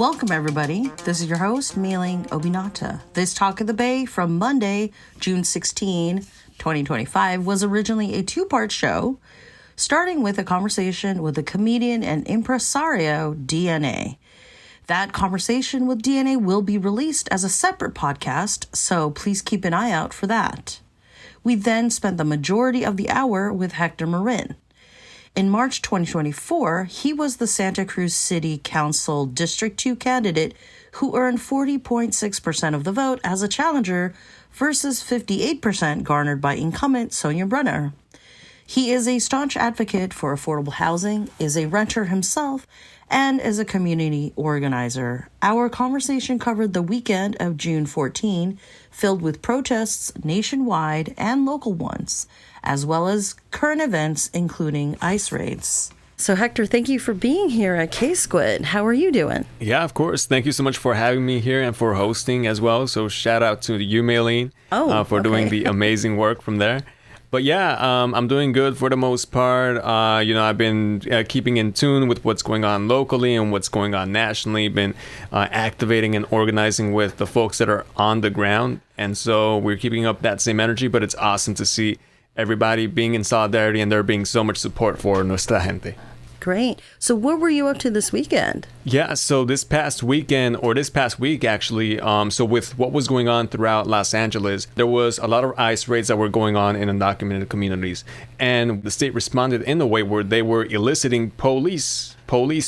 Welcome, everybody. This is your host, Mailing Obinata. This Talk of the Bay from Monday, June 16, 2025, was originally a two-part show, starting with a conversation with the comedian and impresario DNA. That conversation with DNA will be released as a separate podcast, so please keep an eye out for that. We then spent the majority of the hour with Hector Marin. In March 2024, he was the Santa Cruz City Council District 2 candidate who earned 40.6% of the vote as a challenger versus 58% garnered by incumbent Sonia Brenner. He is a staunch advocate for affordable housing, is a renter himself, and is a community organizer. Our conversation covered the weekend of June 14, filled with protests nationwide and local ones, as well as current events, including ICE raids. So, Hector, thank you for being here at K-Squid. How are you doing? Yeah, of course. Thank you so much for having me here and for hosting as well. So, shout out to you, Maylene, for doing the amazing work from there. But yeah, I'm doing good for the most part. I've been keeping in tune with what's going on locally and what's going on nationally. Been activating and organizing with the folks that are on the ground. And so we're keeping up that same energy, but it's awesome to see everybody being in solidarity and there being so much support for nuestra gente. Great. So what were you up to this weekend? Yeah, so this past week actually, so with what was going on throughout Los Angeles, there was a lot of ICE raids that were going on in undocumented communities. And the state responded in a way where they were eliciting police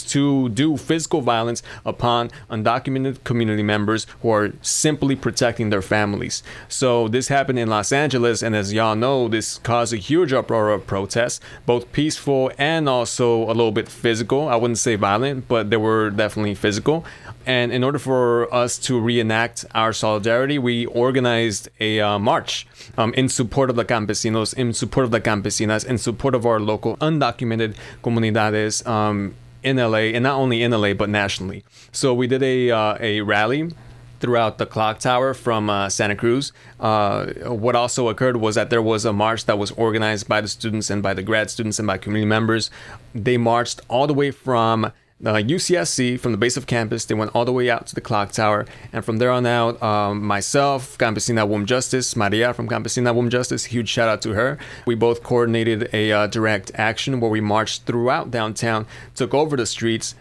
to do physical violence upon undocumented community members who are simply protecting their families. So this happened in Los Angeles, and as y'all know, this caused a huge uproar of protests, both peaceful and also a little bit physical. I wouldn't say violent, but they were definitely physical. And in order for us to reenact our solidarity, we organized a march in support of the campesinos, in support of the campesinas, in support of our local undocumented comunidades in LA, and not only in LA, but nationally. So we did a rally throughout the clock tower from Santa Cruz. What also occurred was that there was a march that was organized by the students and by the grad students and by community members. They marched all the way from UCSC, from the base of campus. They went all the way out to the clock tower, and from there on out, myself, Campesina Womb Justice, Maria from Campesina Womb Justice, huge shout out to her. We both coordinated a direct action where we marched throughout downtown, took over the streets.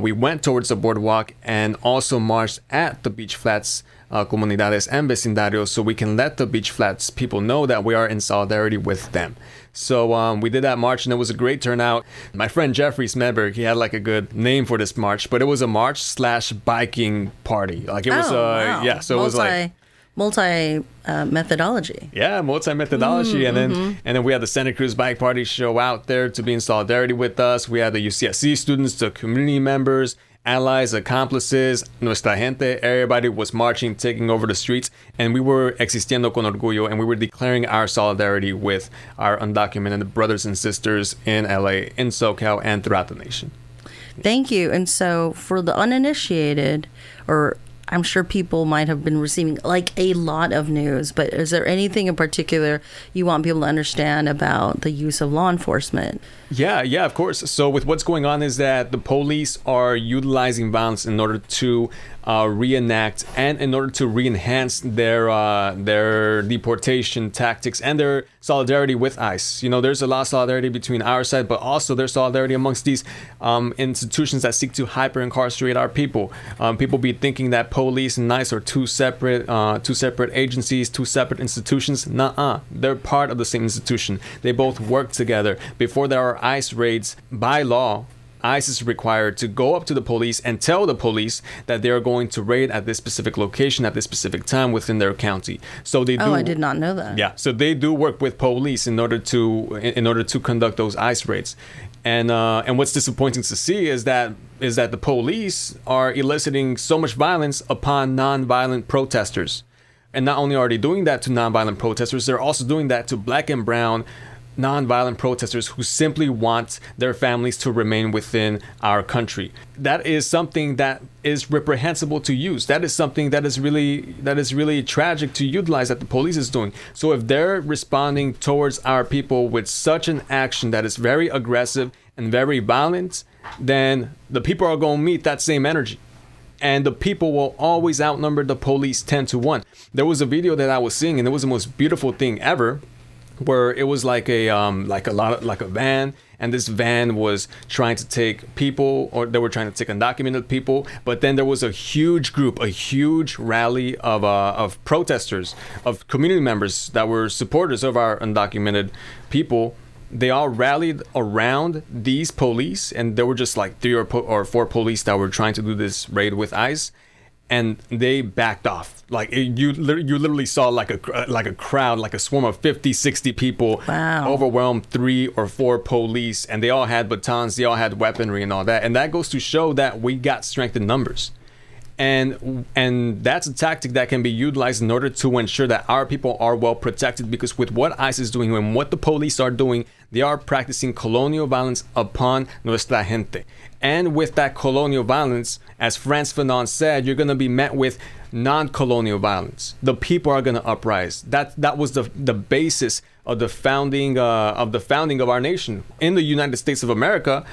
We went towards the boardwalk and also marched at the beach flats, comunidades and vecindarios, so we can let the beach flats people know that we are in solidarity with them. So we did that march, and it was a great turnout. My friend Jeffrey Smedberg, he had like a good name for this march, but it was a march/biking party. Like it was, wow. Yeah. So it was like multi-methodology. Yeah, multi-methodology. And then we had the Santa Cruz Bike Party show out there to be in solidarity with us. We had the UCSC students, the community members, allies, accomplices, nuestra gente. Everybody was marching, taking over the streets, and we were existiendo con orgullo, and we were declaring our solidarity with our undocumented brothers and sisters in LA, in SoCal, and throughout the nation. Thank you. And so for the uninitiated, or I'm sure people might have been receiving like a lot of news, but is there anything in particular you want people to understand about the use of law enforcement? Yeah, of course. So with what's going on is that the police are utilizing violence in order to reenact and in order to re-enhance their deportation tactics and their solidarity with ICE. You know, there's a lot of solidarity between our side, but also there's solidarity amongst these institutions that seek to hyper-incarcerate our people. People be thinking that police and ICE are two separate agencies, two separate institutions. Nuh-uh. They're part of the same institution. They both work together. Before there are ICE raids, by law, ICE is required to go up to the police and tell the police that they are going to raid at this specific location at this specific time within their county. So they do. Oh, I did not know that. Yeah, so they do work with police in order to conduct those ICE raids. And what's disappointing to see is that the police are eliciting so much violence upon non-violent protesters. And not only are they doing that to non-violent protesters, they're also doing that to black and brown non-violent protesters who simply want their families to remain within our country. That is something that is reprehensible to use. That is something that is really tragic to utilize that the police is doing. So if they're responding towards our people with such an action that is very aggressive and very violent, then the people are going to meet that same energy. and the people will always outnumber the police 10-1. There was a video that I was seeing, and it was the most beautiful thing ever, where it was like a van, and this van was trying to take people, or they were trying to take undocumented people, but then there was a huge group, a huge rally of protesters, of community members that were supporters of our undocumented people. They all rallied around these police, and there were just like 3 or 4 police that were trying to do this raid with ICE, and they backed off. Like you literally saw like a crowd, like a swarm of 50, 60 people overwhelm 3 or 4 police, and they all had batons, they all had weaponry and all that. And that goes to show that we got strength in numbers. And that's a tactic that can be utilized in order to ensure that our people are well protected, because with what ICE is doing and what the police are doing, they are practicing colonial violence upon nuestra gente. And with that colonial violence, as Frantz Fanon said, you're going to be met with non-colonial violence. The people are going to uprise. That was the basis of the founding of our nation. In the United States of America,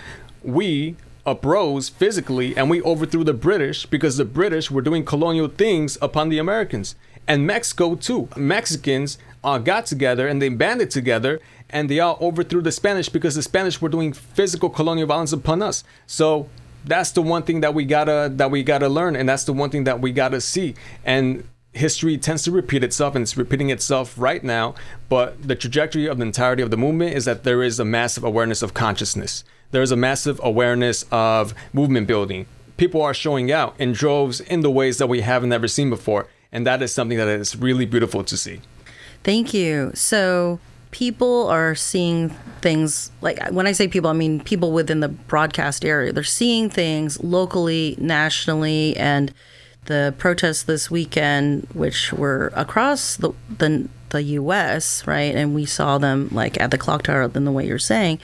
we uprose physically and we overthrew the British because the British were doing colonial things upon the Americans. And Mexico too. Mexicans got together and they banded together and they all overthrew the Spanish because the Spanish were doing physical colonial violence upon us. So that's the one thing that we gotta learn, and that's the one thing that we gotta see. And history tends to repeat itself, and it's repeating itself right now. But the trajectory of the entirety of the movement is that there is a massive awareness of consciousness. There is a massive awareness of movement building. People are showing out in droves in the ways that we haven't ever seen before. And that is something that is really beautiful to see. Thank you. So people are seeing things, like when I say people, I mean people within the broadcast area. They're seeing things locally, nationally, and the protests this weekend, which were across the U.S., right? And we saw them like at the clock tower, in the way you're saying.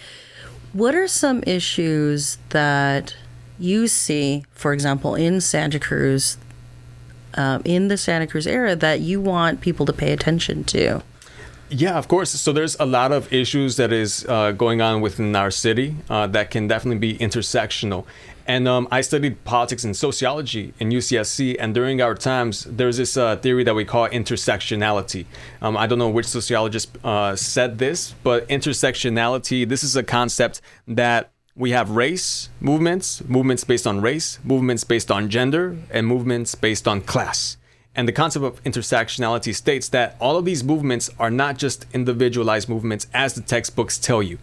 What are some issues that you see, for example, in Santa Cruz, in the Santa Cruz area, that you want people to pay attention to? Yeah, of course. So there's a lot of issues that is going on within our city that can definitely be intersectional. And I studied politics and sociology in UCSC, and during our times, there's this theory that we call intersectionality. I don't know which sociologist said this, but intersectionality, this is a concept that we have race movements based on race, movements based on gender, and movements based on class. And the concept of intersectionality states that all of these movements are not just individualized movements as the textbooks tell you.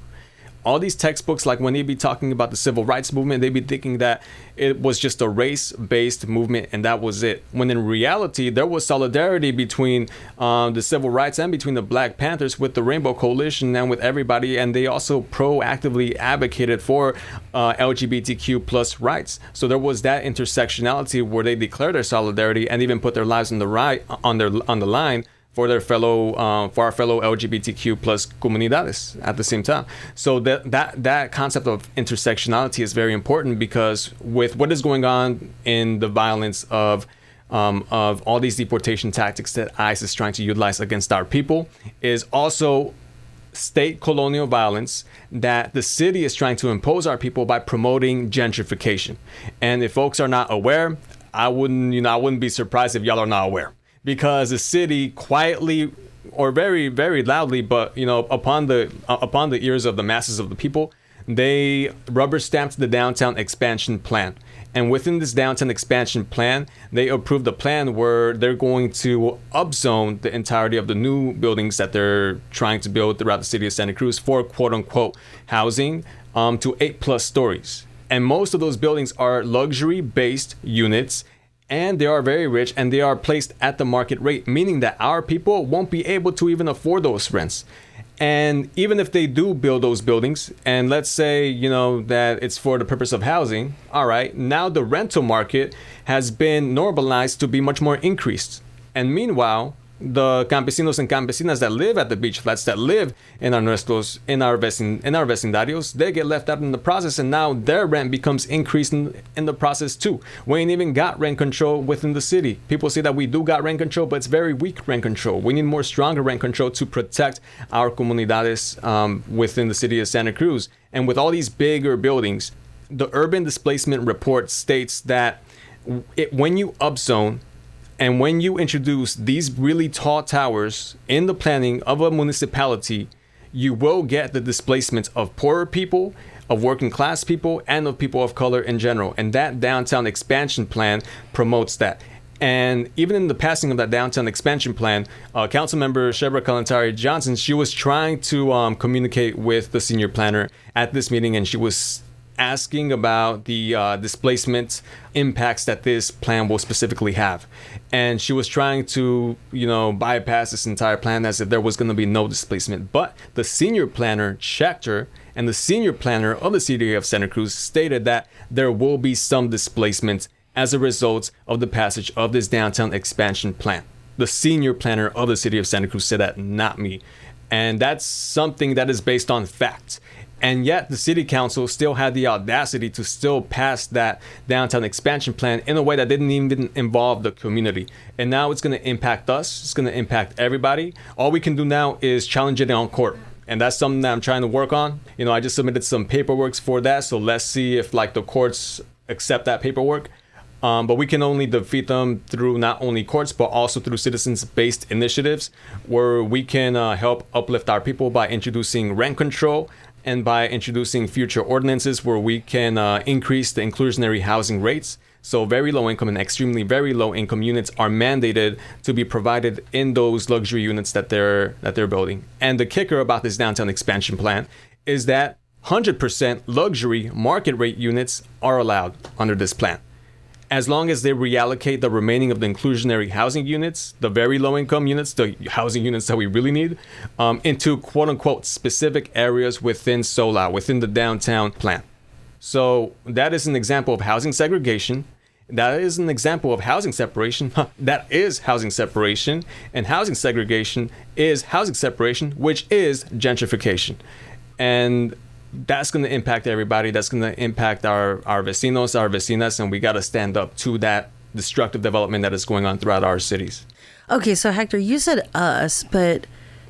All these textbooks, like when they be talking about the civil rights movement, they be thinking that it was just a race-based movement and that was it. When in reality, there was solidarity between the civil rights and between the Black Panthers with the Rainbow Coalition and with everybody. And they also proactively advocated for LGBTQ plus rights. So there was that intersectionality where they declared their solidarity and even put their lives on the line for our fellow LGBTQ plus comunidades at the same time. So that concept of intersectionality is very important, because with what is going on in the violence of all these deportation tactics that ICE is trying to utilize against our people, is also state colonial violence that the city is trying to impose our people by promoting gentrification. And if folks are not aware, I wouldn't be surprised if y'all are not aware. Because the city quietly or very, very loudly, but upon the ears of the masses of the people, they rubber stamped the downtown expansion plan. And within this downtown expansion plan, they approved a plan where they're going to upzone the entirety of the new buildings that they're trying to build throughout the city of Santa Cruz for quote unquote housing to 8+ stories. And most of those buildings are luxury based units. And they are very rich, and they are placed at the market rate, meaning that our people won't be able to even afford those rents. And even if they do build those buildings, and let's say, that it's for the purpose of housing, all right, now the rental market has been normalized to be much more increased. And meanwhile, the campesinos and campesinas that live at the beach flats, that live in our vecindarios, they get left out in the process, and now their rent becomes increased in the process too. We ain't even got rent control within the city. People say that we do got rent control, but it's very weak rent control. We need more stronger rent control to protect our comunidades within the city of Santa Cruz. And with all these bigger buildings, the urban displacement report states that when you upzone and when you introduce these really tall towers in the planning of a municipality, you will get the displacement of poorer people, of working class people, and of people of color in general. And that downtown expansion plan promotes that. And even in the passing of that downtown expansion plan, Councilmember Shebra Kalantari Johnson, she was trying to communicate with the senior planner at this meeting, and she was asking about the displacement impacts that this plan will specifically have. And she was trying to, bypass this entire plan as if there was going to be no displacement. But the senior planner checked her, and the senior planner of the city of Santa Cruz stated that there will be some displacement as a result of the passage of this downtown expansion plan. The senior planner of the city of Santa Cruz said that, not me. And that's something that is based on fact. And yet the city council still had the audacity to still pass that downtown expansion plan in a way that didn't even involve the community. And now it's going to impact us. It's going to impact everybody. All we can do now is challenge it on court. And that's something that I'm trying to work on. I just submitted some paperwork for that. So let's see if the courts accept that paperwork. But we can only defeat them through not only courts, but also through citizens-based initiatives where we can help uplift our people by introducing rent control and by introducing future ordinances where we can increase the inclusionary housing rates. So very low income and extremely very low income units are mandated to be provided in those luxury units that they're building. And the kicker about this downtown expansion plan is that 100% luxury market rate units are allowed under this plan, as long as they reallocate the remaining of the inclusionary housing units, the very low income units, the housing units that we really need, into quote unquote specific areas within SOLA, within the downtown plan. So that is an example of housing segregation. That is an example of housing separation. That is housing separation. And housing segregation is housing separation, which is gentrification. And that's going to impact everybody. That's going to impact our vecinos, our vecinas, and we got to stand up to that destructive development that is going on throughout our cities. Okay, so Hector, you said us, but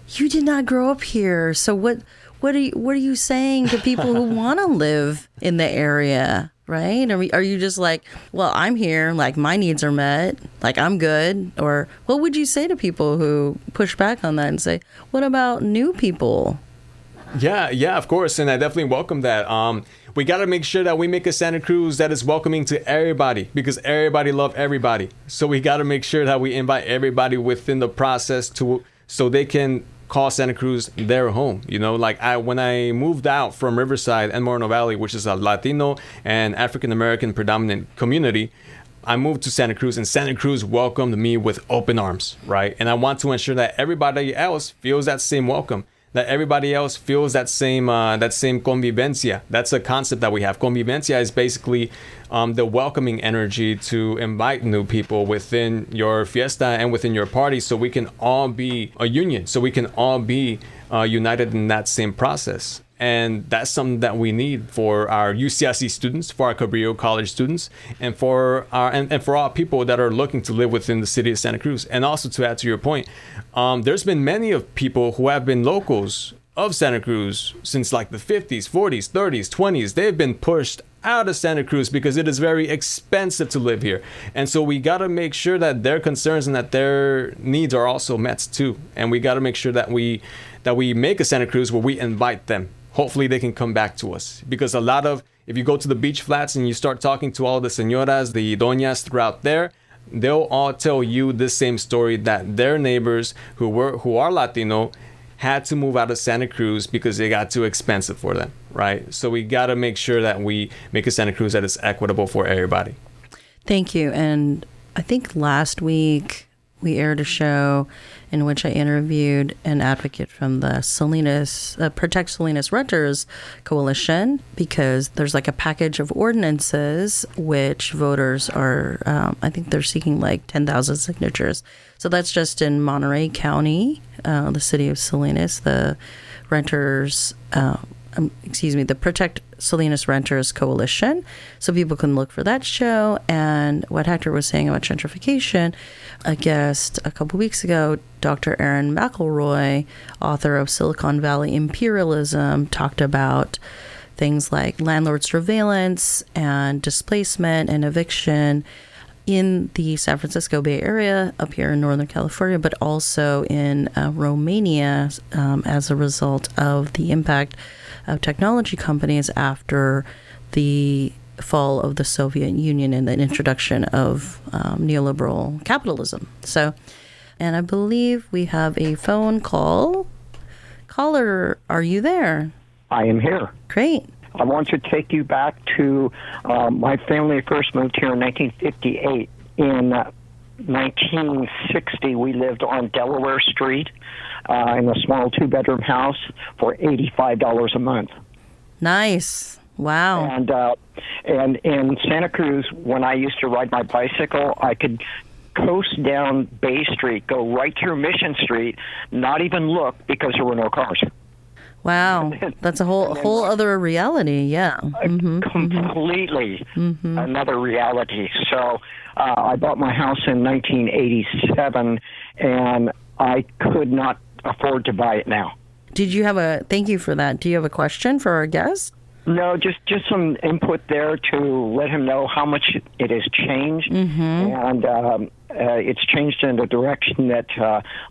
you did not grow up here. So what are you saying to people who want to live in the area, right? Are you just like, well, I'm here, like my needs are met, like I'm good? Or what would you say to people who push back on that and say, what about new people? Yeah, of course. And I definitely welcome that. We got to make sure that we make a Santa Cruz that is welcoming to everybody, because everybody love everybody. So we got to make sure that we invite everybody within the process so they can call Santa Cruz their home. When I moved out from Riverside and Moreno Valley, which is a Latino and African-American predominant community, I moved to Santa Cruz, and Santa Cruz welcomed me with open arms, right? And I want to ensure that everybody else feels that same welcome, that everybody else feels that same convivencia. That's a concept that we have. Convivencia is basically the welcoming energy to invite new people within your fiesta and within your party, so we can all be a union, so we can all be united in that same process. And that's something that we need for our UCSC students, for our Cabrillo College students, and for all people that are looking to live within the city of Santa Cruz. And also, to add to your point, there's been many of people who have been locals of Santa Cruz since like the 50s, 40s, 30s, 20s. They've been pushed out of Santa Cruz because it is very expensive to live here. And so we got to make sure that their concerns and that their needs are also met too. And we got to make sure that we make a Santa Cruz where we invite them. Hopefully they can come back to us, because if you go to the beach flats and you start talking to all the señoras, the doñas throughout there, they'll all tell you the same story, that their neighbors who are Latino had to move out of Santa Cruz because it got too expensive for them, right? So we got to make sure that we make a Santa Cruz that is equitable for everybody. Thank you. And I think last week we aired a show in which I interviewed an advocate from the Protect Salinas Renters Coalition, because there's like a package of ordinances which voters are, I think they're seeking like 10,000 signatures. So that's just in Monterey County, the city of Salinas, the the Protect Salinas Renters Coalition. So people can look for that show. And what Hector was saying about gentrification, a guest a couple weeks ago, Dr. Aaron McElroy, author of Silicon Valley Imperialism, talked about things like landlord surveillance and displacement and eviction in the San Francisco Bay Area up here in Northern California, but also in Romania as a result of the impact of technology companies after the fall of the Soviet Union and the introduction of neoliberal capitalism. So, and I believe we have a phone call. Caller, are you there? I am here. Great. I want to take you back to my family first moved here in 1958. In 1960, we lived on Delaware Street in a small two-bedroom house for $85 a month. Nice. Wow. And in Santa Cruz, when I used to ride my bicycle, I could coast down Bay Street, go right through Mission Street, not even look because there were no cars. Wow, that's a whole other reality, yeah. Completely another reality. So I bought my house in 1987, and I could not afford to buy it now. Did you have thank you for that. Do you have a question for our guest? No, just some input there to let him know how much it has changed, and it's changed in a direction that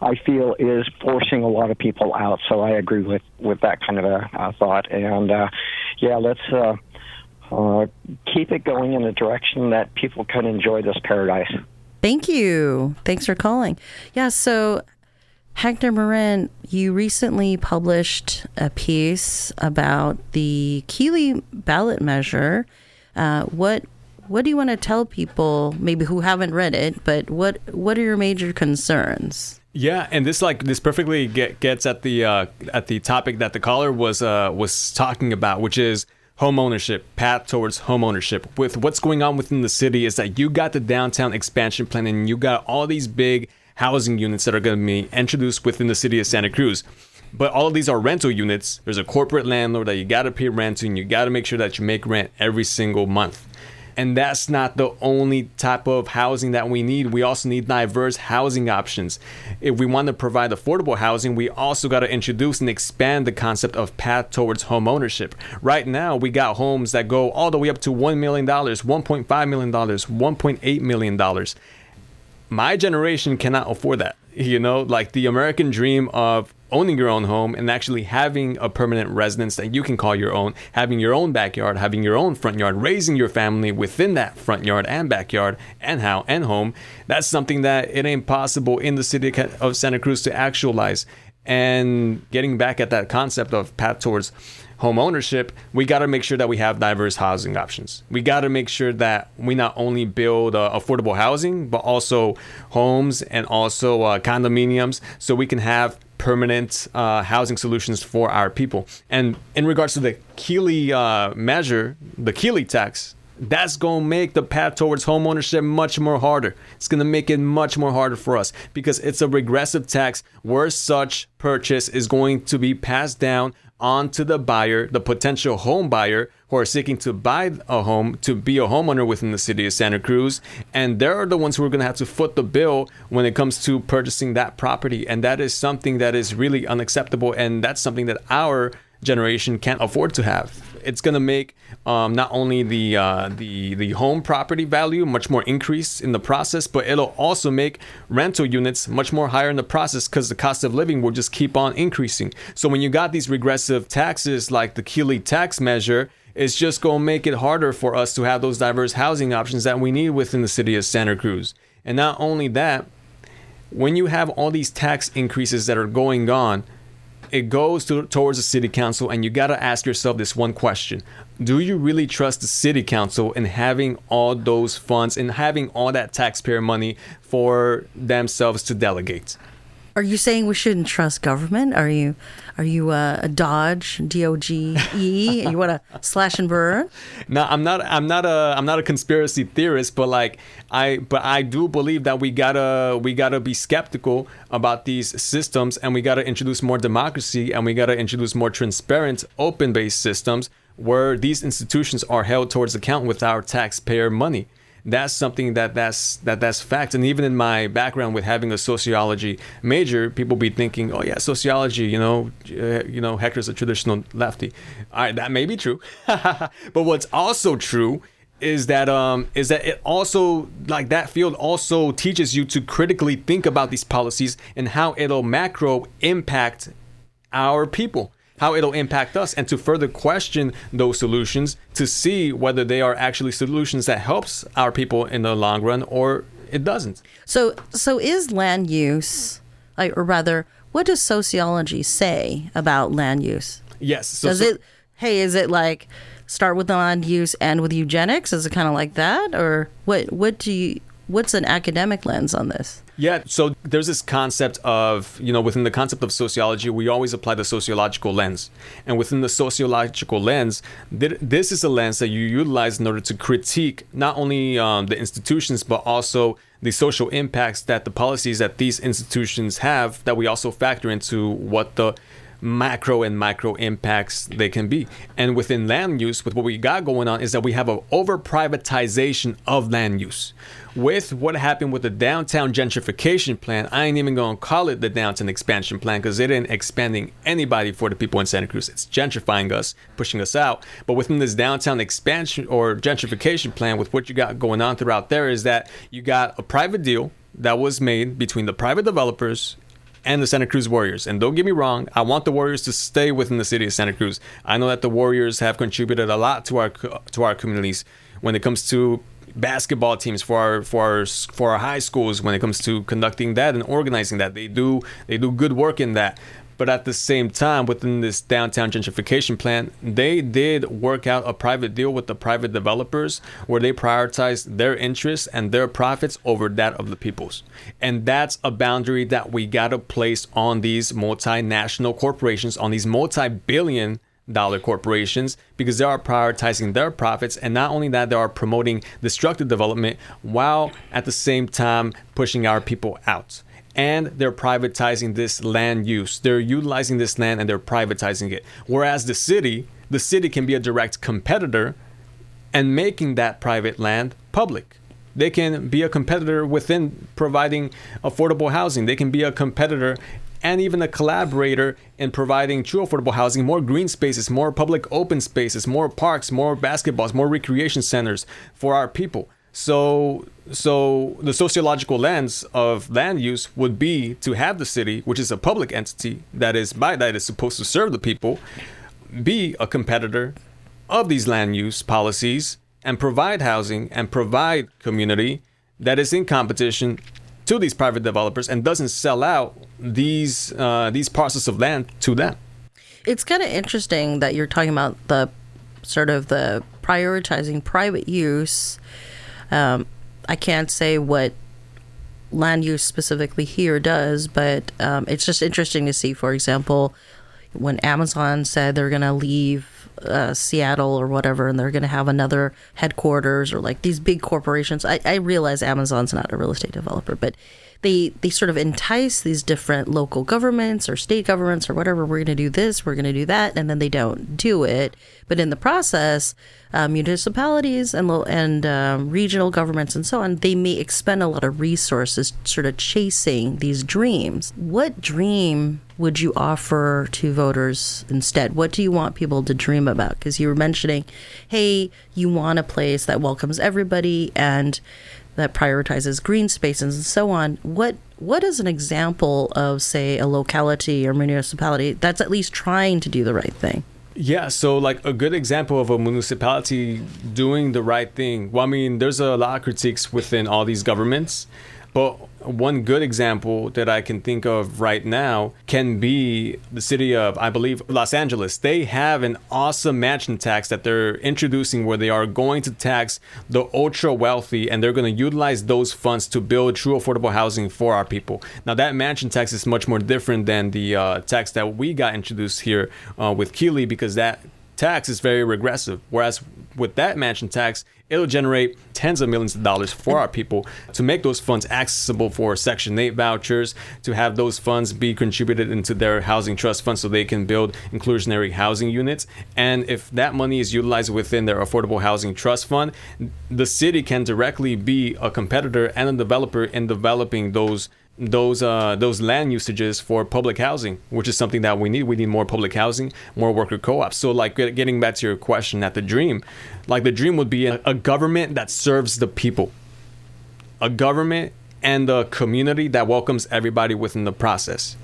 I feel is forcing a lot of people out. So I agree with that kind of a thought, and let's keep it going in a direction that people can enjoy this paradise. Thank you. Thanks for calling. Yeah, so Hector Marin, you recently published a piece about the Keeley ballot measure. What do you want to tell people, maybe who haven't read it, but what are your major concerns? Yeah, and this perfectly gets at the topic that the caller was talking about, which is home ownership, path towards home ownership. With what's going on within the city is that you got the downtown expansion plan and you got all these big housing units that are going to be introduced within the city of Santa Cruz. But all of these are rental units. There's a corporate landlord that you got to pay rent to, and you got to make sure that you make rent every single month. And that's not the only type of housing that we need. We also need diverse housing options. If we want to provide affordable housing, we also got to introduce and expand the concept of path towards home ownership. Right now, we got homes that go all the way up to $1 million, $1.5 million, $1.8 million. My generation cannot afford that. Like the American dream of owning your own home and actually having a permanent residence that you can call your own, having your own backyard, having your own front yard, raising your family within that front yard and backyard and home. That's something that it ain't possible in the city of Santa Cruz to actualize. And getting back at that concept of path towards home ownership, we got to make sure that we have diverse housing options. We got to make sure that we not only build affordable housing, but also homes and also condominiums, so we can have permanent housing solutions for our people. And in regards to the Keeley measure, the Keeley tax, that's going to make the path towards home ownership much more harder. It's going to make it much more harder for us because it's a regressive tax where such purchase is going to be passed down onto the buyer, the potential home buyer who are seeking to buy a home, to be a homeowner within the city of Santa Cruz. And they're the ones who are going to have to foot the bill when it comes to purchasing that property. And that is something that is really unacceptable. And that's something that our generation can't afford to have. It's going to make not only the home property value much more increase in the process, but it'll also make rental units much more higher in the process because the cost of living will just keep on increasing. So when you got these regressive taxes like the Keeley tax measure, it's just going to make it harder for us to have those diverse housing options that we need within the city of Santa Cruz. And not only that, when you have all these tax increases that are going on, it goes towards the city council, and you got to ask yourself this one question. Do you really trust the city council in having all those funds and having all that taxpayer money for themselves to delegate? Are you saying we shouldn't trust government? Are you a Dodge, D-O-G-E? You want to slash and burn? No, I'm not a conspiracy theorist, but I do believe that we gotta be skeptical about these systems, and we gotta introduce more democracy, and we gotta introduce more transparent, open-based systems where these institutions are held towards account with our taxpayer money. That's something that's fact. And even in my background with having a sociology major, people be thinking, oh yeah, sociology, Hector's a traditional lefty. All right, that may be true. But what's also true is that it also, like, that field also teaches you to critically think about these policies and how it'll macro impact our people, how it'll impact us, and to further question those solutions to see whether they are actually solutions that helps our people in the long run or it doesn't. So is land use, or rather, what does sociology say about land use? Yes. Is it like start with the land use, end with eugenics? Is it kind of like that? Or what's an academic lens on this? Yeah, so there's this concept of, within the concept of sociology, we always apply the sociological lens. And within the sociological lens, this is a lens that you utilize in order to critique not only the institutions, but also the social impacts that the policies that these institutions have, that we also factor into what the macro and micro impacts they can be. And within land use, with what we got going on, is that we have an over privatization of land use. With what happened with the downtown gentrification plan, I ain't even gonna call it the downtown expansion plan, because it ain't expanding anybody for the people in Santa Cruz. It's gentrifying us, pushing us out. But within this downtown expansion or gentrification plan, with what you got going on throughout there, is that you got a private deal that was made between the private developers and the Santa Cruz Warriors. And don't get me wrong, I want the Warriors to stay within the city of Santa Cruz. I know that the Warriors have contributed a lot to our communities when it comes to basketball teams, for our high schools, when it comes to conducting that and organizing that. They do good work in that. But at the same time, within this downtown gentrification plan, they did work out a private deal with the private developers where they prioritized their interests and their profits over that of the people's. And that's a boundary that we got to place on these multinational corporations, on these multi-billion-dollar corporations, because they are prioritizing their profits. And not only that, they are promoting destructive development while at the same time pushing our people out. And they're privatizing this land use. They're utilizing this land and they're privatizing it. Whereas the city can be a direct competitor and making that private land public. They can be a competitor within providing affordable housing. They can be a competitor and even a collaborator in providing true affordable housing, more green spaces, more public open spaces, more parks, more basketballs, more recreation centers for our people. So the sociological lens of land use would be to have the city, which is a public entity that is supposed to serve the people, be a competitor of these land use policies and provide housing and provide community that is in competition to these private developers and doesn't sell out these parcels of land to them. It's kind of interesting that you're talking about the sort of the prioritizing private use. I can't say what land use specifically here does, but it's just interesting to see, for example, when Amazon said they're going to leave Seattle or whatever, and they're going to have another headquarters, or like these big corporations. I realize Amazon's not a real estate developer, but they sort of entice these different local governments or state governments or whatever. We're going to do this, we're going to do that, and then they don't do it. But in the process, municipalities and regional governments and so on, they may expend a lot of resources sort of chasing these dreams. What dream would you offer to voters instead? What do you want people to dream about? Because you were mentioning, hey, you want a place that welcomes everybody and that prioritizes green spaces and so on. What is an example of, say, a locality or municipality that's at least trying to do the right thing? Yeah, so like a good example of a municipality doing the right thing. Well, I mean, there's a lot of critiques within all these governments, but one good example that I can think of right now can be the city of, I believe, Los Angeles. They have an awesome mansion tax that they're introducing where they are going to tax the ultra wealthy, and they're going to utilize those funds to build true affordable housing for our people. Now, that mansion tax is much more different than the tax that we got introduced here with Keeley, because that tax is very regressive. Whereas with that mansion tax, it'll generate tens of millions of dollars for our people to make those funds accessible for Section 8 vouchers, to have those funds be contributed into their housing trust fund so they can build inclusionary housing units. And if that money is utilized within their affordable housing trust fund, the city can directly be a competitor and a developer in developing those those land usages for public housing, which is something that we need. We need more public housing, more worker co-ops. So like getting back to your question at the dream, like the dream would be a government that serves the people, a government and a community that welcomes everybody within the process,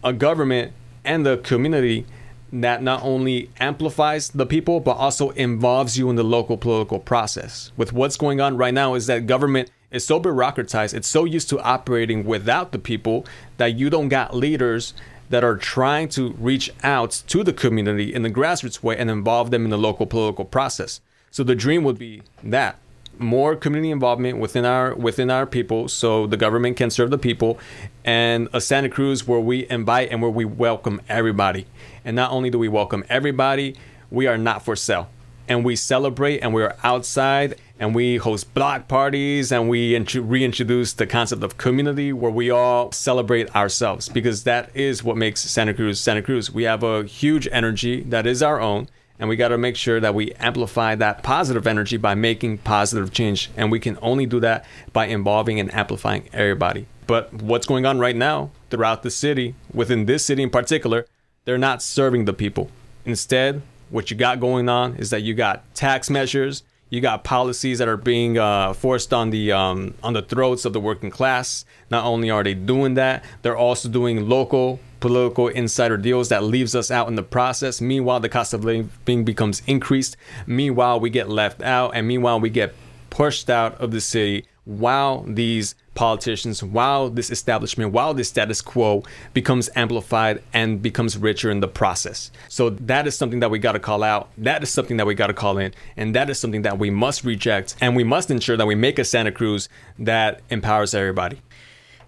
a government and the community that not only amplifies the people, but also involves you in the local political process. With what's going on right now is that government is so bureaucratized, it's so used to operating without the people that you don't got leaders that are trying to reach out to the community in the grassroots way and involve them in the local political process. So the dream would be that more community involvement within our people, so the government can serve the people, and a Santa Cruz where we invite and where we welcome everybody. And not only do we welcome everybody, we are not for sale, and we celebrate, and we are outside, and we host block parties, and we reintroduce the concept of community where we all celebrate ourselves, because that is what makes Santa Cruz Santa Cruz. We have a huge energy that is our own, and we got to make sure that we amplify that positive energy by making positive change. And we can only do that by involving and amplifying everybody. But what's going on right now throughout the city, within this city in particular, they're not serving the people. Instead, what you got going on is that you got tax measures, you got policies that are being forced on the throats of the working class. Not only are they doing that, they're also doing local political insider deals that leaves us out in the process. Meanwhile, the cost of living becomes increased. Meanwhile, we get left out, and meanwhile, we get pushed out of the city, while these politicians, while this establishment, while this status quo becomes amplified and becomes richer in the process. So that is something that we got to call out. That is something that we got to call in. And that is something that we must reject. And we must ensure that we make a Santa Cruz that empowers everybody.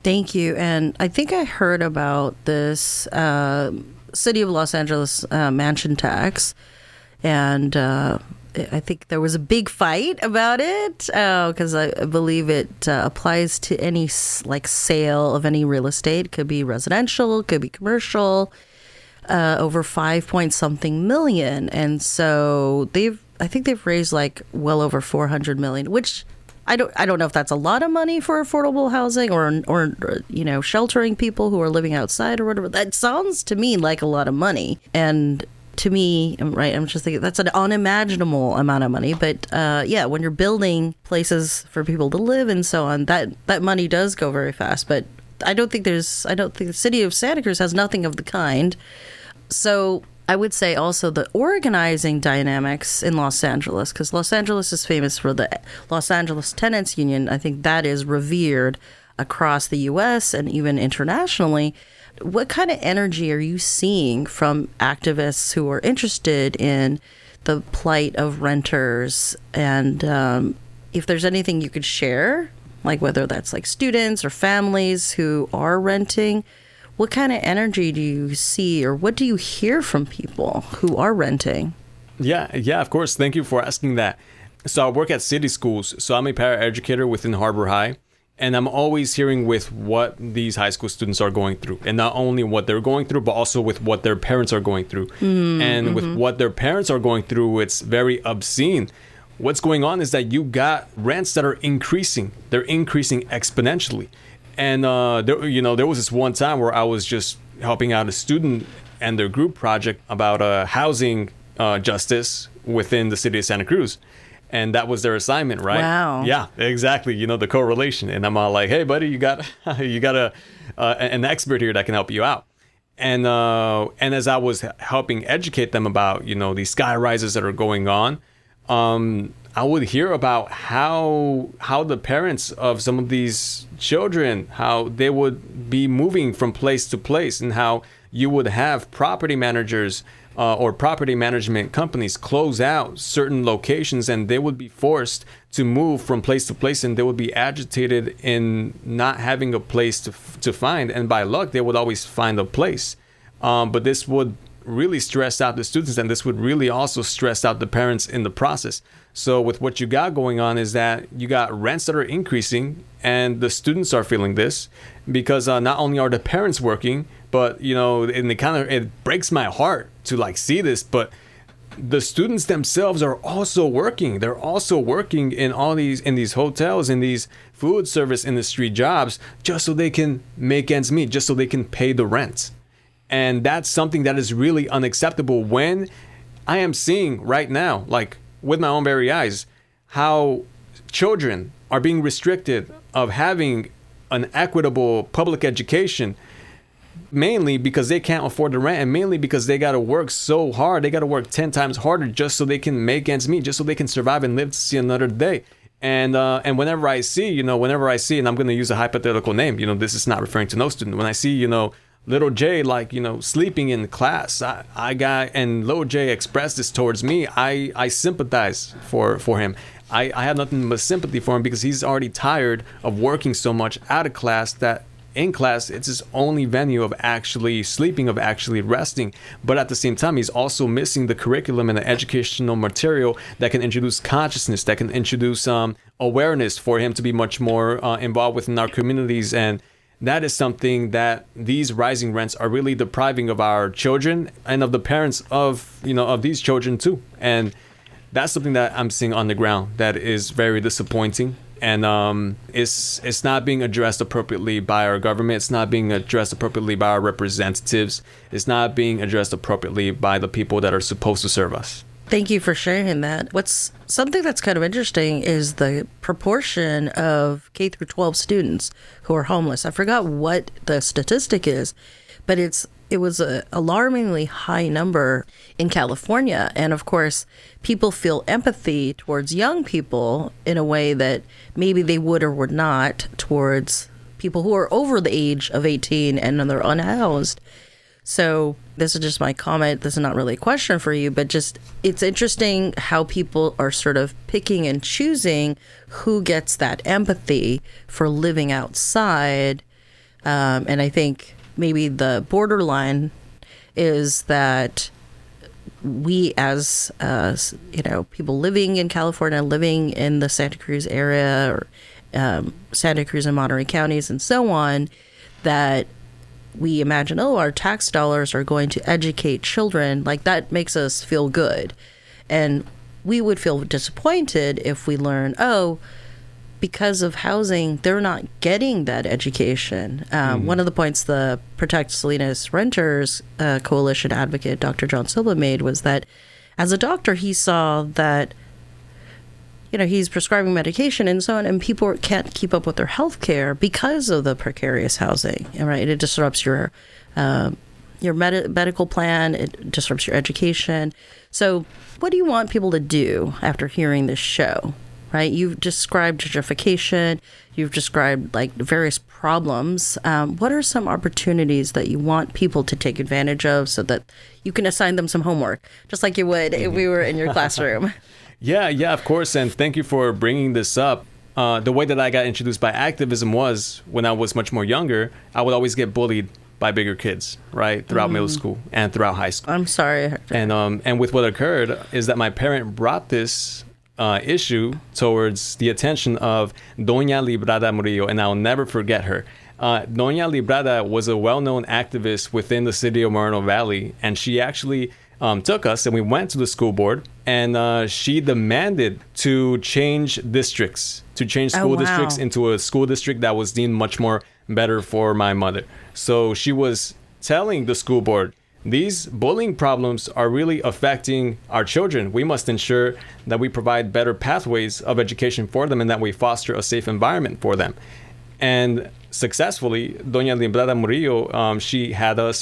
Thank you. And I think I heard about this City of Los Angeles mansion tax. And I think there was a big fight about it because I believe it applies to any sale of any real estate. Could be residential, could be commercial, over 5-point-something million. And so I think they've raised well over 400 million, which I don't know if that's a lot of money for affordable housing or sheltering people who are living outside or whatever. That sounds to me like a lot of money. And to me, right, I'm just thinking that's an unimaginable amount of money. But when you're building places for people to live and so on, that money does go very fast. But I don't think the city of Santa Cruz has nothing of the kind. So I would say also the organizing dynamics in Los Angeles, because Los Angeles is famous for the Los Angeles Tenants Union. I think that is revered across the U.S. and even internationally. What kind of energy are you seeing from activists who are interested in the plight of renters? And if there's anything you could share, like whether that's students or families who are renting, what kind of energy do you see, or what do you hear from people who are renting? Yeah, of course. Thank you for asking that. So I work at city schools. So I'm a paraeducator within Harbor High. And I'm always hearing with what these high school students are going through. And not only what they're going through, but also with what their parents are going through. With what their parents are going through, it's very obscene. What's going on is that you got rents that are increasing. They're increasing exponentially. And there was this one time where I was just helping out a student and their group project about housing justice within the city of Santa Cruz. And that was their assignment, right? Wow. Yeah, exactly. The correlation. And I'm all like, hey, buddy, you got an expert here that can help you out. And as I was helping educate them about, these sky rises that are going on, I would hear about how the parents of some of these children, how they would be moving from place to place, and how you would have property managers or property management companies close out certain locations, and they would be forced to move from place to place, and they would be agitated in not having a place to find. And by luck, they would always find a place. But this would really stress out the students, and this would really also stress out the parents in the process. So with what you got going on is that you got rents that are increasing, and the students are feeling this because not only are the parents working, but and it breaks my heart to see this, but the students themselves are also working. They're also working in these hotels, in these food service industry jobs, just so they can make ends meet, just so they can pay the rent. And that's something that is really unacceptable when I am seeing right now, like with my own very eyes, how children are being restricted of having an equitable public education, mainly because they can't afford the rent, and mainly because they got to work so hard. They got to work 10 times harder just so they can make ends meet, just so they can survive and live to see another day. And whenever I see, and I'm going to use a hypothetical name, this is not referring to no student. When I see, little J, sleeping in class, and little J expressed this towards me, I sympathize for him. I have nothing but sympathy for him, because he's already tired of working so much out of class that in class it's his only venue of actually sleeping, of actually resting. But at the same time, he's also missing the curriculum and the educational material that can introduce consciousness, that can introduce awareness for him to be much more involved within our communities. And that is something that these rising rents are really depriving of our children and of the parents of these children too. And that's something that I'm seeing on the ground that is very disappointing. And it's not being addressed appropriately by our government. It's not being addressed appropriately by our representatives. It's not being addressed appropriately by the people that are supposed to serve us. Thank you for sharing that. What's something that's kind of interesting is the proportion of K through 12 students who are homeless. I forgot what the statistic is, but it was an alarmingly high number in California. And of course, people feel empathy towards young people in a way that maybe they would or would not towards people who are over the age of 18 and they're unhoused. So this is just my comment. This is not really a question for you, but just it's interesting how people are sort of picking and choosing who gets that empathy for living outside. And I think maybe the borderline is that we as people living in California, living in the Santa Cruz area, or Santa Cruz and Monterey counties and so on, that we imagine, our tax dollars are going to educate children. Like, that makes us feel good. And we would feel disappointed if we learn, because of housing, they're not getting that education. One of the points the Protect Salinas Renters Coalition advocate, Dr. John Silva, made was that as a doctor, he saw that he's prescribing medication and so on, and people can't keep up with their health care because of the precarious housing, right? It disrupts your medical plan. It disrupts your education. So what do you want people to do after hearing this show, right? You've described gentrification. You've described various problems. What are some opportunities that you want people to take advantage of so that you can assign them some homework, just like you would if we were in your classroom? Yeah, of course. And thank you for bringing this up. The way that I got introduced by activism was when I was much more younger. I would always get bullied by bigger kids, right, throughout middle school and throughout high school. I'm sorry, Hector. And with what occurred is that my parent brought this issue towards the attention of Doña Librada Murillo, and I'll never forget her. Doña Librada was a well-known activist within the city of Moreno Valley, and she actually took us and we went to the school board, and she demanded to change districts, to change school districts into a school district that was deemed much more better for my mother. So she was telling the school board, these bullying problems are really affecting our children. We must ensure that we provide better pathways of education for them and that we foster a safe environment for them. And successfully, Doña Librada Murillo, she had us,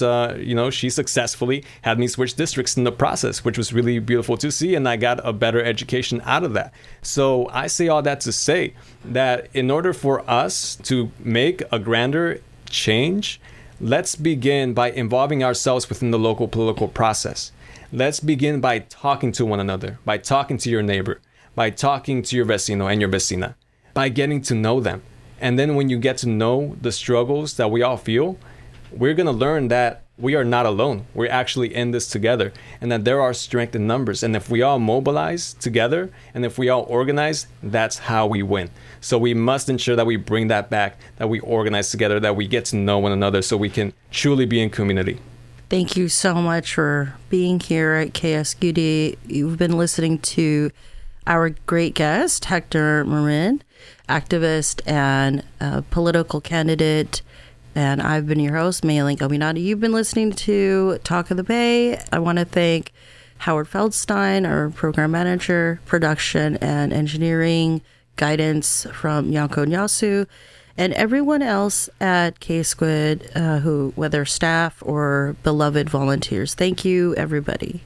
she successfully had me switch districts in the process, which was really beautiful to see. And I got a better education out of that. So I say all that to say that in order for us to make a grander change, let's begin by involving ourselves within the local political process. Let's begin by talking to one another, by talking to your neighbor, by talking to your vecino and your vecina, by getting to know them. And then when you get to know the struggles that we all feel, we're going to learn that we are not alone. We're actually in this together, and that there are strength in numbers. And if we all mobilize together and if we all organize, that's how we win. So we must ensure that we bring that back, that we organize together, that we get to know one another so we can truly be in community. Thank you so much for being here at KSQD. You've been listening to our great guest, Hector Marin, activist and political candidate. And I've been your host, Mei-Ling Ominati. You've been listening to Talk of the Bay. I want to thank Howard Feldstein, our program manager, production and engineering, guidance from Yanko Nyasu, and everyone else at K-Squid, who, whether staff or beloved volunteers. Thank you, everybody.